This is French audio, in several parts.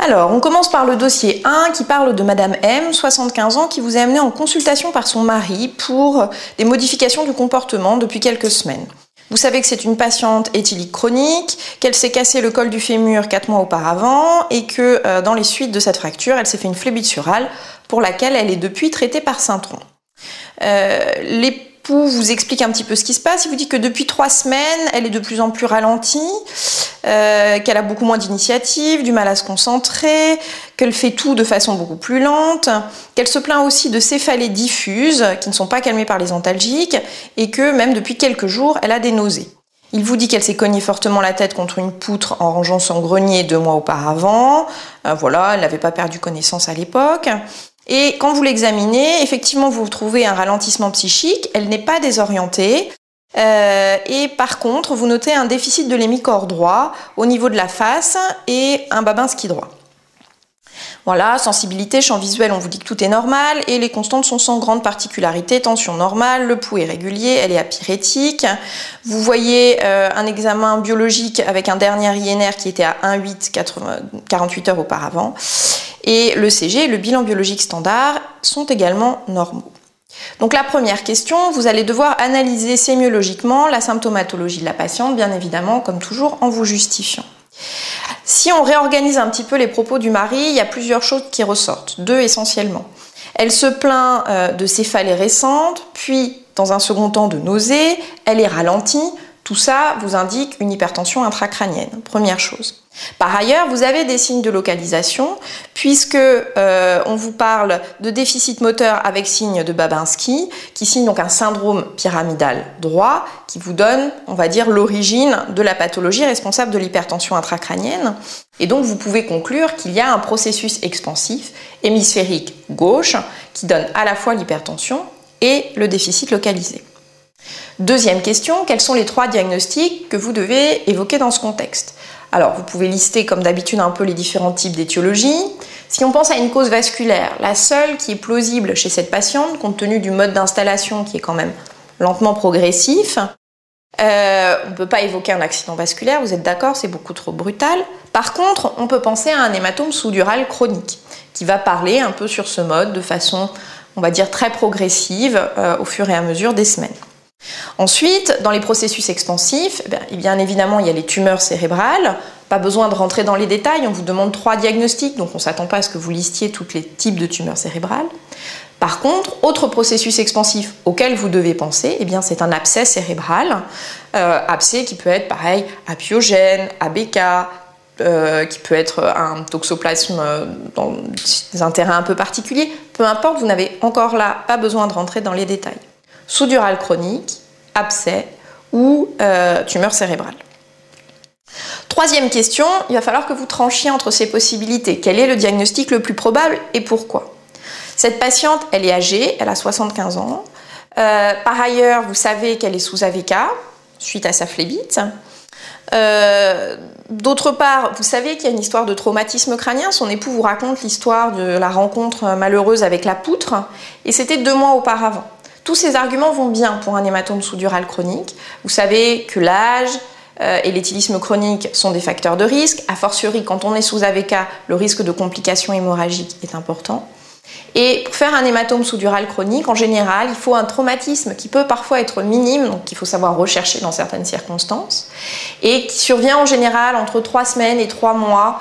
Alors, on commence par le dossier 1 qui parle de Madame M, 75 ans, qui vous est amenée en consultation par son mari pour des modifications du comportement depuis quelques semaines. Vous savez que c'est une patiente éthylique chronique, qu'elle s'est cassé le col du fémur 4 mois auparavant et que dans les suites de cette fracture, elle s'est fait une phlébite surale pour laquelle elle est depuis traitée par Saint-Tron. L'époux vous explique un petit peu ce qui se passe. Il vous dit que depuis 3 semaines, elle est de plus en plus ralentie, qu'elle a beaucoup moins d'initiative, du mal à se concentrer, qu'elle fait tout de façon beaucoup plus lente, qu'elle se plaint aussi de céphalées diffuses qui ne sont pas calmées par les antalgiques et que même depuis quelques jours, elle a des nausées. Il vous dit qu'elle s'est cognée fortement la tête contre une poutre en rangeant son grenier 2 mois auparavant. Voilà, elle n'avait pas perdu connaissance à l'époque. Et quand vous l'examinez, effectivement, vous trouvez un ralentissement psychique, elle n'est pas désorientée. Et par contre, vous notez un déficit de l'hémicorps droit au niveau de la face et un Babinski droit. Voilà, sensibilité, champ visuel, on vous dit que tout est normal et les constantes sont sans grande particularité, tension normale, le pouls est régulier, elle est apyrétique. Vous voyez un examen biologique avec un dernier INR qui était à 1,8 48 heures auparavant et le CG et le bilan biologique standard sont également normaux. Donc la première question, vous allez devoir analyser sémiologiquement la symptomatologie de la patiente, bien évidemment, comme toujours, en vous justifiant. Si on réorganise un petit peu les propos du mari, il y a plusieurs choses qui ressortent, 2 essentiellement. Elle se plaint de céphalées récentes, puis dans un second temps de nausées, elle est ralentie. Tout ça vous indique une hypertension intracrânienne, première chose. Par ailleurs, vous avez des signes de localisation, puisque on vous parle de déficit moteur avec signe de Babinski, qui signe donc un syndrome pyramidal droit, qui vous donne, on va dire, l'origine de la pathologie responsable de l'hypertension intracrânienne. Et donc, vous pouvez conclure qu'il y a un processus expansif hémisphérique gauche qui donne à la fois l'hypertension et le déficit localisé. Deuxième question, quels sont les 3 diagnostics que vous devez évoquer dans ce contexte? Alors, vous pouvez lister comme d'habitude un peu les différents types d'étiologies. Si on pense à une cause vasculaire, la seule qui est plausible chez cette patiente, compte tenu du mode d'installation qui est quand même lentement progressif, on ne peut pas évoquer un accident vasculaire, vous êtes d'accord, c'est beaucoup trop brutal. Par contre, on peut penser à un hématome sous-dural chronique, qui va parler un peu sur ce mode de façon, on va dire, très progressive au fur et à mesure des semaines. Ensuite, dans les processus expansifs, bien évidemment, il y a les tumeurs cérébrales. Pas besoin de rentrer dans les détails, on vous demande 3 diagnostics, donc on ne s'attend pas à ce que vous listiez tous les types de tumeurs cérébrales. Par contre, autre processus expansif auquel vous devez penser, c'est un abcès cérébral. Abcès qui peut être, pareil, apiogène, ABK, qui peut être un toxoplasme dans un terrain un peu particulier. Peu importe, vous n'avez encore là pas besoin de rentrer dans les détails. Sous-dural chronique, abcès ou tumeur cérébrale. Troisième question, il va falloir que vous tranchiez entre ces possibilités. Quel est le diagnostic le plus probable et pourquoi? Cette patiente, elle est âgée, elle a 75 ans. Par ailleurs, vous savez qu'elle est sous AVK suite à sa phlébite. D'autre part, vous savez qu'il y a une histoire de traumatisme crânien. Son époux vous raconte l'histoire de la rencontre malheureuse avec la poutre et c'était 2 mois auparavant. Tous ces arguments vont bien pour un hématome sous-dural chronique. Vous savez que l'âge et l'éthylisme chronique sont des facteurs de risque. A fortiori, quand on est sous AVK, le risque de complications hémorragiques est important. Et pour faire un hématome sous-dural chronique, en général, il faut un traumatisme qui peut parfois être minime, donc qu'il faut savoir rechercher dans certaines circonstances, et qui survient en général entre 3 semaines et 3 mois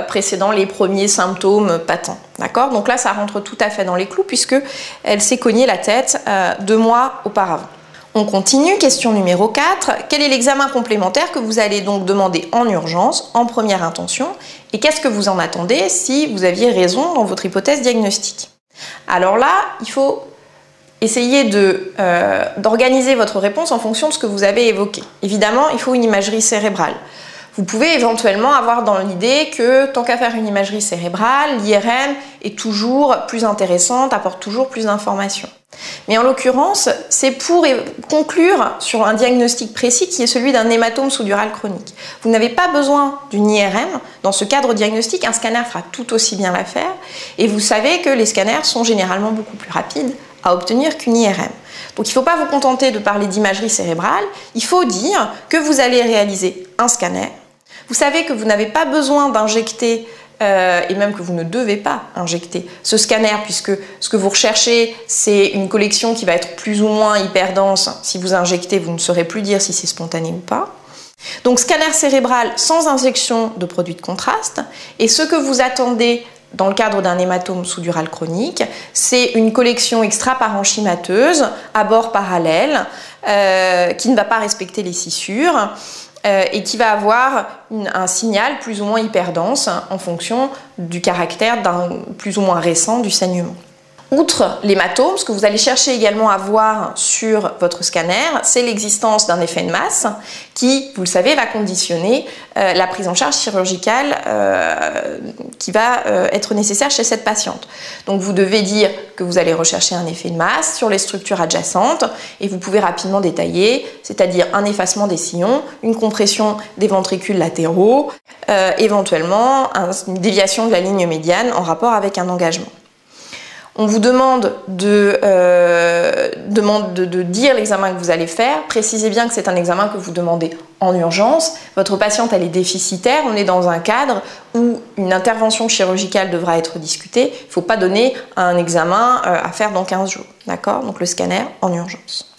précédant les premiers symptômes patents. D'accord ? Donc là, ça rentre tout à fait dans les clous puisqu'elle s'est cognée la tête 2 mois auparavant. On continue, question numéro 4. Quel est l'examen complémentaire que vous allez donc demander en urgence, en première intention, et qu'est-ce que vous en attendez si vous aviez raison dans votre hypothèse diagnostique? Alors là, il faut essayer d'organiser votre réponse en fonction de ce que vous avez évoqué. Évidemment, il faut une imagerie cérébrale. Vous pouvez éventuellement avoir dans l'idée que tant qu'à faire une imagerie cérébrale, l'IRM est toujours plus intéressante, apporte toujours plus d'informations. Mais en l'occurrence, c'est pour conclure sur un diagnostic précis qui est celui d'un hématome sous-dural chronique. Vous n'avez pas besoin d'une IRM. Dans ce cadre diagnostique, un scanner fera tout aussi bien l'affaire. Et vous savez que les scanners sont généralement beaucoup plus rapides à obtenir qu'une IRM. Donc il ne faut pas vous contenter de parler d'imagerie cérébrale. Il faut dire que vous allez réaliser un scanner. Vous savez que vous n'avez pas besoin d'injecter et même que vous ne devez pas injecter ce scanner, puisque ce que vous recherchez, c'est une collection qui va être plus ou moins hyperdense. Si vous injectez, vous ne saurez plus dire si c'est spontané ou pas. Donc scanner cérébral sans injection de produits de contraste. Et ce que vous attendez dans le cadre d'un hématome sous-dural chronique, c'est une collection extra-parenchymateuse à bord parallèle qui ne va pas respecter les scissures et qui va avoir un signal plus ou moins hyperdense en fonction du caractère plus ou moins récent du saignement. Outre l'hématome, ce que vous allez chercher également à voir sur votre scanner, c'est l'existence d'un effet de masse qui, vous le savez, va conditionner la prise en charge chirurgicale qui va être nécessaire chez cette patiente. Donc vous devez dire que vous allez rechercher un effet de masse sur les structures adjacentes et vous pouvez rapidement détailler, c'est-à-dire un effacement des sillons, une compression des ventricules latéraux, éventuellement une déviation de la ligne médiane en rapport avec un engagement. On vous demande de dire l'examen que vous allez faire. Précisez bien que c'est un examen que vous demandez en urgence. Votre patiente, elle est déficitaire. On est dans un cadre où une intervention chirurgicale devra être discutée. Il ne faut pas donner un examen à faire dans 15 jours. D'accord ? Donc le scanner en urgence.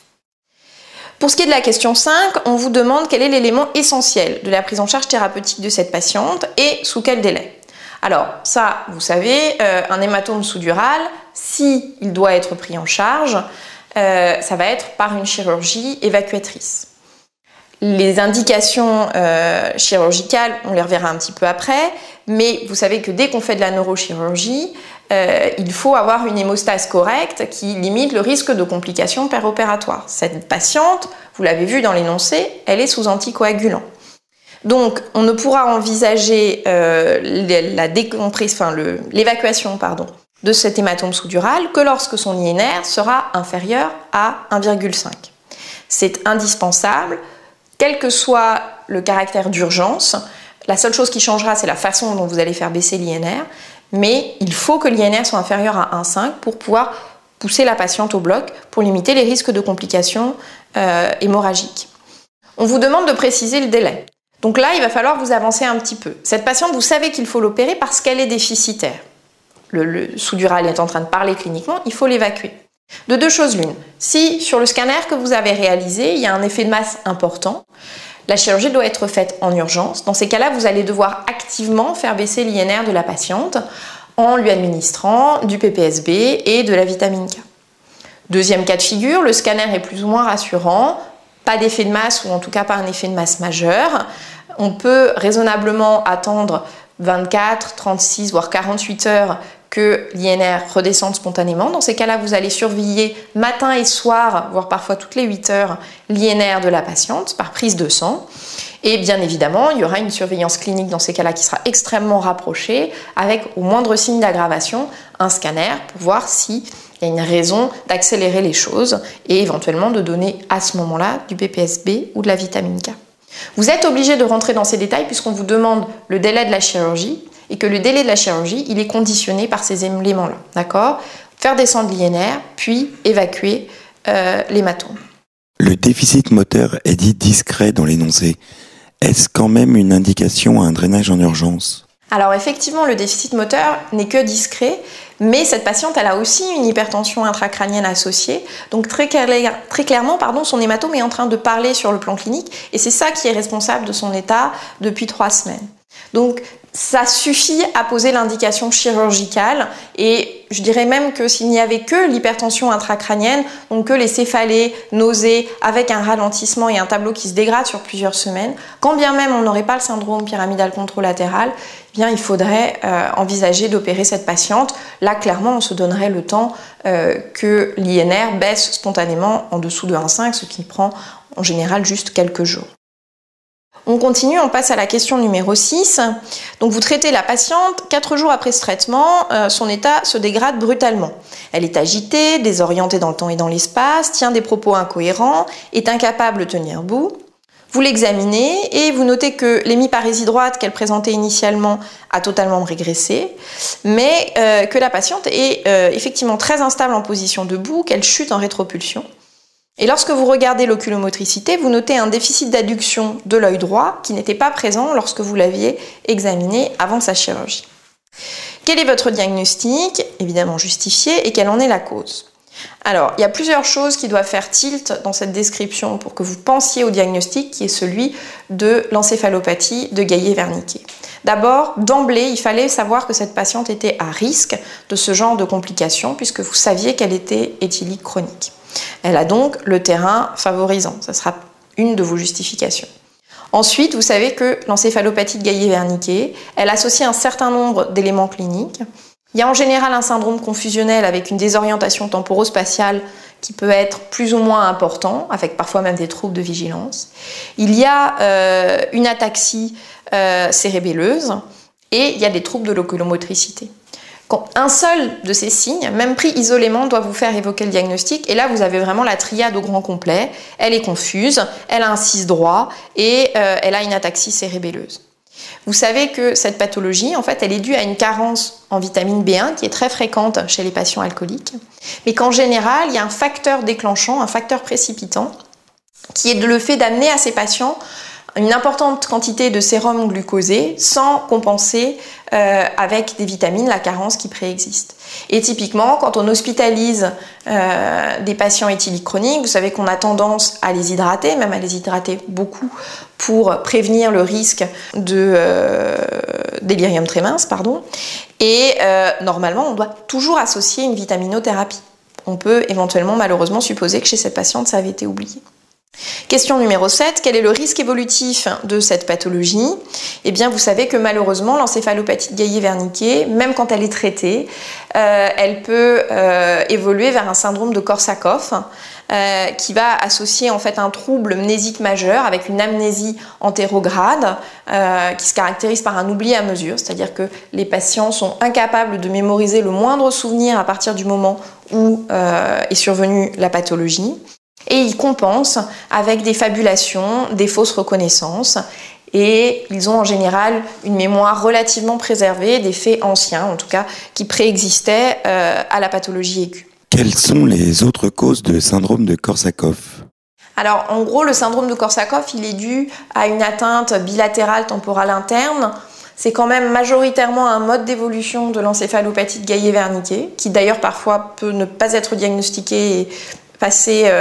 Pour ce qui est de la question 5, on vous demande quel est l'élément essentiel de la prise en charge thérapeutique de cette patiente et sous quel délai. Alors ça, vous savez, un hématome sous-dural, s'il doit être pris en charge, ça va être par une chirurgie évacuatrice. Les indications chirurgicales, on les reverra un petit peu après, mais vous savez que dès qu'on fait de la neurochirurgie, il faut avoir une hémostase correcte qui limite le risque de complications péropératoires. Cette patiente, vous l'avez vu dans l'énoncé, elle est sous anticoagulant. Donc, on ne pourra envisager l'évacuation de cet hématome sous-dural que lorsque son INR sera inférieur à 1,5. C'est indispensable, quel que soit le caractère d'urgence. La seule chose qui changera, c'est la façon dont vous allez faire baisser l'INR, mais il faut que l'INR soit inférieur à 1,5 pour pouvoir pousser la patiente au bloc pour limiter les risques de complications hémorragiques. On vous demande de préciser le délai. Donc là, il va falloir vous avancer un petit peu. Cette patiente, vous savez qu'il faut l'opérer parce qu'elle est déficitaire. Le sous-dural est en train de parler cliniquement, il faut l'évacuer. De deux choses l'une. Si sur le scanner que vous avez réalisé, il y a un effet de masse important, la chirurgie doit être faite en urgence. Dans ces cas-là, vous allez devoir activement faire baisser l'INR de la patiente en lui administrant du PPSB et de la vitamine K. Deuxième cas de figure, le scanner est plus ou moins rassurant. Pas d'effet de masse ou en tout cas pas un effet de masse majeur. On peut raisonnablement attendre 24, 36 voire 48 heures que l'INR redescende spontanément. Dans ces cas-là, vous allez surveiller matin et soir, voire parfois toutes les 8 heures, l'INR de la patiente par prise de sang. Et bien évidemment, il y aura une surveillance clinique dans ces cas-là qui sera extrêmement rapprochée avec au moindre signe d'aggravation un scanner pour voir si il y a une raison d'accélérer les choses et éventuellement de donner à ce moment-là du PPSB ou de la vitamine K. Vous êtes obligé de rentrer dans ces détails puisqu'on vous demande le délai de la chirurgie et que le délai de la chirurgie, il est conditionné par ces éléments-là. D'accord ? Faire descendre l'INR, puis évacuer l'hématome. Le déficit moteur est dit discret dans l'énoncé. Est-ce quand même une indication à un drainage en urgence ? Alors effectivement, le déficit moteur n'est que discret, mais cette patiente, elle a aussi une hypertension intracrânienne associée. Donc très clairement, son hématome est en train de parler sur le plan clinique et c'est ça qui est responsable de son état depuis 3 semaines. Donc ça suffit à poser l'indication chirurgicale et je dirais même que s'il n'y avait que l'hypertension intracrânienne, donc que les céphalées, nausées, avec un ralentissement et un tableau qui se dégrade sur plusieurs semaines, quand bien même on n'aurait pas le syndrome pyramidal contralatéral, eh bien il faudrait envisager d'opérer cette patiente. Là, clairement, on se donnerait le temps que l'INR baisse spontanément en dessous de 1,5, ce qui prend en général juste quelques jours. On continue, on passe à la question numéro 6. Donc vous traitez la patiente, 4 jours après ce traitement, son état se dégrade brutalement. Elle est agitée, désorientée dans le temps et dans l'espace, tient des propos incohérents, est incapable de tenir debout. Vous l'examinez et vous notez que l'hémiparésie droite qu'elle présentait initialement a totalement régressé, mais que la patiente est effectivement très instable en position debout, qu'elle chute en rétropulsion. Et lorsque vous regardez l'oculomotricité, vous notez un déficit d'adduction de l'œil droit qui n'était pas présent lorsque vous l'aviez examiné avant sa chirurgie. Quel est votre diagnostic? Évidemment justifié, et quelle en est la cause? Alors, il y a plusieurs choses qui doivent faire tilt dans cette description pour que vous pensiez au diagnostic qui est celui de l'encéphalopathie de Guillet-Wernicke. D'abord, d'emblée, il fallait savoir que cette patiente était à risque de ce genre de complications puisque vous saviez qu'elle était éthylique chronique. Elle a donc le terrain favorisant. Ça sera une de vos justifications. Ensuite, vous savez que l'encéphalopathie de Guillet-Wernicke, elle associe un certain nombre d'éléments cliniques. Il y a en général un syndrome confusionnel avec une désorientation temporospatiale qui peut être plus ou moins important, avec parfois même des troubles de vigilance. Il y a une ataxie cérébelleuse et il y a des troubles de locomotricité. Quand un seul de ces signes, même pris isolément, doit vous faire évoquer le diagnostic, et là vous avez vraiment la triade au grand complet. Elle est confuse, elle a un 6 droit et elle a une ataxie cérébelleuse. Vous savez que cette pathologie, en fait, elle est due à une carence en vitamine B1 qui est très fréquente chez les patients alcooliques, mais qu'en général, il y a un facteur déclenchant, un facteur précipitant, qui est le fait d'amener à ces patients une importante quantité de sérum glucosé sans compenser avec des vitamines la carence qui préexiste. Et typiquement, quand on hospitalise des patients éthyliques chroniques, vous savez qu'on a tendance à les hydrater, même à les hydrater beaucoup pour prévenir le risque de délirium tremens, Et normalement, on doit toujours associer une vitaminothérapie. On peut éventuellement, malheureusement, supposer que chez cette patiente, ça avait été oublié. Question numéro 7, quel est le risque évolutif de cette pathologie? Eh bien, vous savez que malheureusement, l'encéphalopathie de Guillet-Wernicke, même quand elle est traitée, elle peut évoluer vers un syndrome de Korsakoff qui va associer en fait un trouble mnésique majeur avec une amnésie antérograde qui se caractérise par un oubli à mesure, c'est-à-dire que les patients sont incapables de mémoriser le moindre souvenir à partir du moment où est survenue la pathologie. Et ils compensent avec des fabulations, des fausses reconnaissances. Et ils ont en général une mémoire relativement préservée des faits anciens, en tout cas, qui préexistaient à la pathologie aiguë. Quelles sont les autres causes de syndrome de Korsakoff? Alors, en gros, le syndrome de Korsakoff, il est dû à une atteinte bilatérale temporale interne. C'est quand même majoritairement un mode d'évolution de l'encéphalopathie de Guillet-Wernicke, qui d'ailleurs parfois peut ne pas être diagnostiqué et passer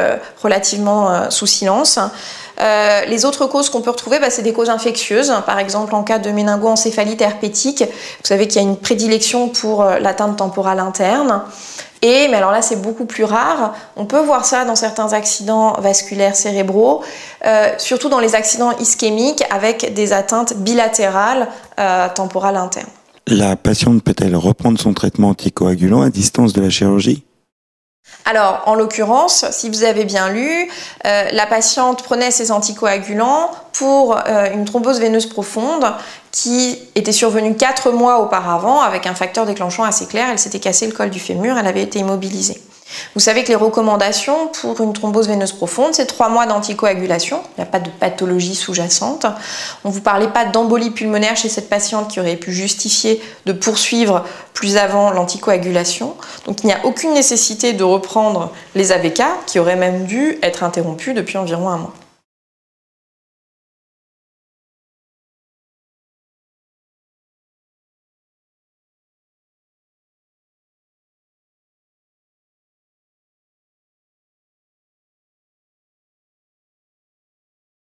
relativement sous silence. Les autres causes qu'on peut retrouver, c'est des causes infectieuses. Par exemple, en cas de méningoencéphalite herpétique, vous savez qu'il y a une prédilection pour l'atteinte temporale interne. Mais alors là, c'est beaucoup plus rare. On peut voir ça dans certains accidents vasculaires cérébraux, surtout dans les accidents ischémiques avec des atteintes bilatérales temporales internes. La patiente peut-elle reprendre son traitement anticoagulant à distance de la chirurgie? Alors, en l'occurrence, si vous avez bien lu, la patiente prenait ses anticoagulants pour une thrombose veineuse profonde qui était survenue 4 mois auparavant avec un facteur déclenchant assez clair. Elle s'était cassé le col du fémur, elle avait été immobilisée. Vous savez que les recommandations pour une thrombose veineuse profonde, c'est 3 mois d'anticoagulation. Il n'y a pas de pathologie sous-jacente. On ne vous parlait pas d'embolie pulmonaire chez cette patiente qui aurait pu justifier de poursuivre plus avant l'anticoagulation. Donc il n'y a aucune nécessité de reprendre les AVK qui auraient même dû être interrompus depuis environ 1 mois.